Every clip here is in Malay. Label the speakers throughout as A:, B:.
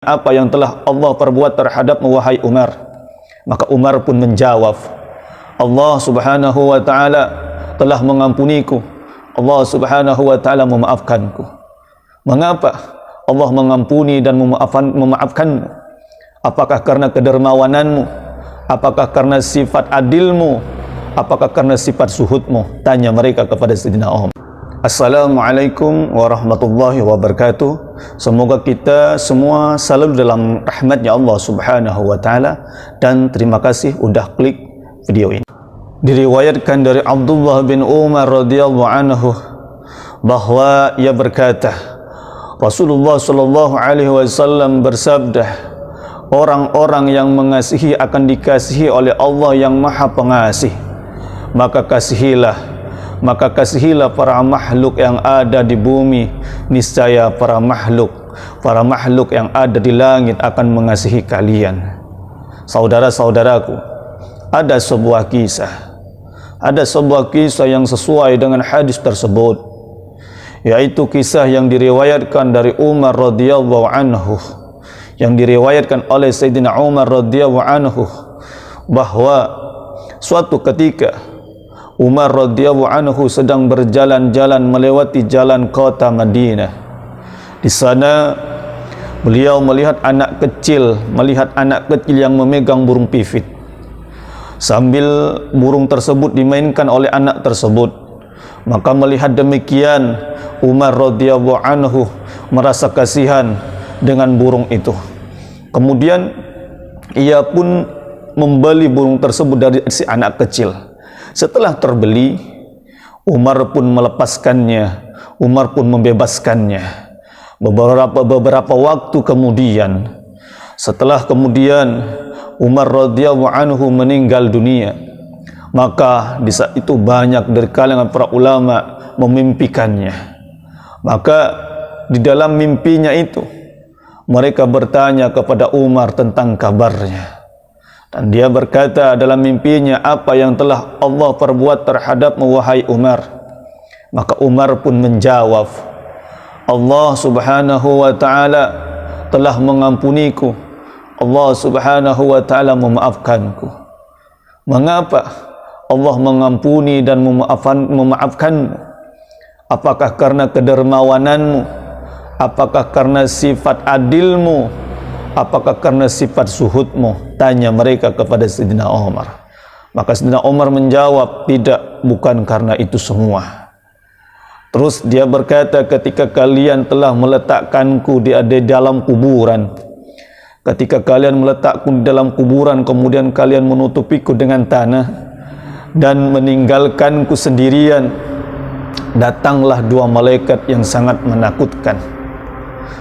A: apa yang telah Allah perbuat terhadapmu wahai Umar. Maka Umar pun menjawab, Allah subhanahu wa ta'ala telah mengampuniku, Allah subhanahu wa ta'ala memaafkanku. Mengapa Allah mengampuni dan memaafkanmu? Apakah karena kedermawananmu? Apakah karena sifat adilmu? Apakah karena sifat suhudmu? Tanya mereka kepada Sayyidina Umar. Assalamualaikum warahmatullahi wabarakatuh. Semoga kita semua selalu dalam rahmatnya Allah subhanahu wa ta'ala. Dan terima kasih udah klik video ini. Diriwayatkan dari Abdullah bin Umar radhiyallahu anhu bahwa ia berkata, Rasulullah sallallahu alaihi wasallam bersabda, orang-orang yang mengasihi akan dikasihi oleh Allah yang Maha Pengasih. Maka kasihilah para makhluk yang ada di bumi, niscaya para makhluk yang ada di langit akan mengasihi kalian. Saudara-saudaraku, ada sebuah kisah yang sesuai dengan hadis tersebut, yaitu kisah yang diriwayatkan dari Umar radhiyallahu anhu, yang diriwayatkan oleh Sayyidina Umar radhiyallahu anhu, bahwa suatu ketika Umar radhiyallahu anhu sedang berjalan-jalan melewati jalan kota Madinah. Di sana beliau melihat anak kecil yang memegang burung pipit. Sambil burung tersebut dimainkan oleh anak tersebut, maka melihat demikian Umar radhiyallahu anhu merasa kasihan dengan burung itu. Kemudian ia pun membeli burung tersebut dari si anak kecil. Setelah terbeli, Umar pun melepaskannya, Umar pun membebaskannya. Beberapa waktu kemudian, setelah kemudian Umar radhiyallahu anhu meninggal dunia, maka di saat itu banyak dari kalangan para ulama memimpikannya. Maka di dalam mimpinya itu mereka bertanya kepada Umar tentang kabarnya. Dan dia berkata dalam mimpinya, apa yang telah Allah perbuat terhadapmu wahai Umar. Maka Umar pun menjawab, Allah subhanahu wa ta'ala telah mengampuniku, Allah subhanahu wa ta'ala memaafkanku. Mengapa Allah mengampuni dan memaafkanmu? Apakah karena kedermawananmu? Apakah karena sifat adilmu? Apakah karena sifat suhudmu? Tanya mereka kepada Sayyidina Umar. Maka Sayyidina Umar menjawab, tidak, bukan karena itu semua. Terus dia berkata, ketika kalian telah meletakkanku di dalam kuburan, ketika kalian meletakku di dalam kuburan, kemudian kalian menutupiku dengan tanah dan meninggalkanku sendirian, datanglah dua malaikat yang sangat menakutkan.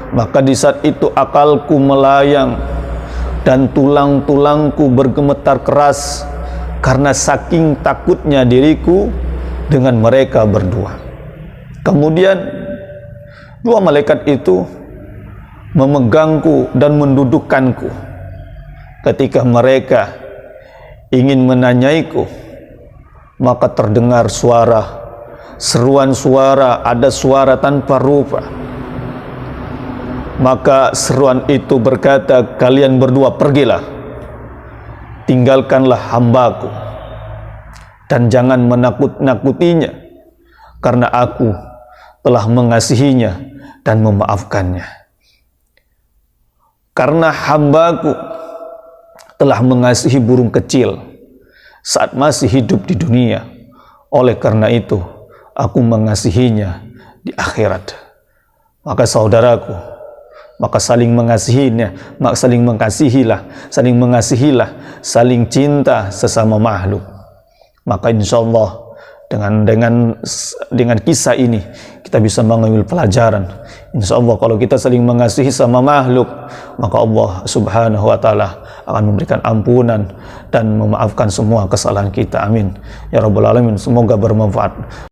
A: Maka di saat itu akalku melayang dan tulang-tulangku bergemetar keras karena saking takutnya diriku dengan mereka berdua. Kemudian dua malaikat itu memegangku dan mendudukkanku. Ketika mereka ingin menanyaiku, maka terdengar seruan suara, ada suara tanpa rupa. Maka seruan itu berkata, kalian berdua pergilah, tinggalkanlah hambaku dan jangan menakut-nakutinya, karena aku telah mengasihinya dan memaafkannya. Karena hambaku telah mengasihi burung kecil saat masih hidup di dunia, oleh karena itu aku mengasihinya di akhirat. Maka saudaraku, maka saling mengasihinya, maka saling mengasihilah, saling cinta sesama makhluk. Maka insyaallah dengan kisah ini kita bisa mengambil pelajaran. Insyaallah kalau kita saling mengasihi sama makhluk, maka Allah subhanahu wa ta'ala akan memberikan ampunan dan memaafkan semua kesalahan kita. Amin ya rabbal alamin. Semoga bermanfaat.